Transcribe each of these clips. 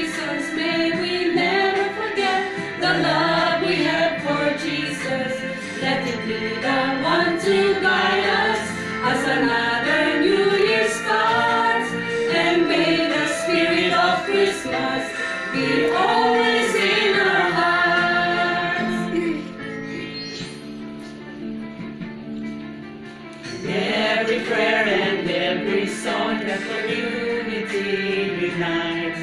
seasons may we never forget the love we have for Jesus. Let it be the one to guide us as another New Year starts. And may the spirit of Christmas be always in our hearts. Every prayer and every song that community unites,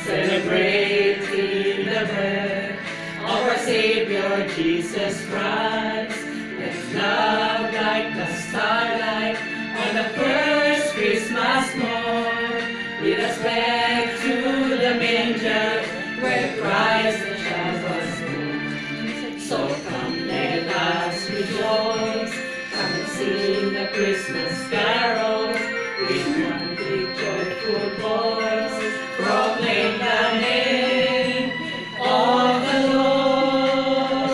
celebrating the birth of our Savior Jesus Christ. Let love like the starlight on the first Christmas morn lead us back to the manger where Christ the child was born. So come, let us rejoice, come and sing the Christmas carols with one big joyful voice, proclaim the name of the Lord.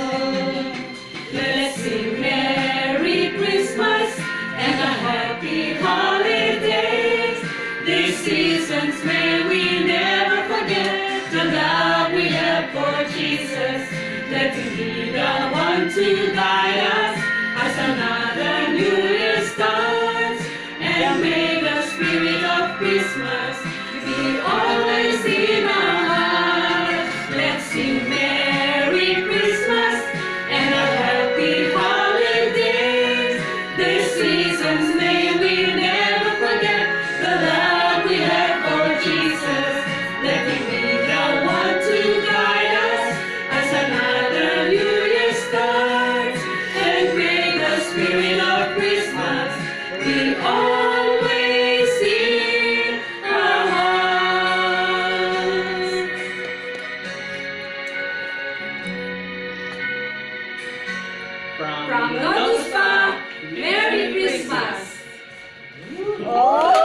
Let's sing Merry Christmas and a Happy Holidays. These seasons may we never forget the love we have for Jesus. Let him be the one to guide us as another New Year starts. And may the spirit of Christmas be always in our hearts. Let's sing Merry Christmas and a Happy Holidays. These seasons may we never forget the love we have for Jesus. Let him be the one to guide us as another New Year starts. And may the spirit of Christmas be always in our hearts. From Lotus Pa, Merry Christmas! Oh!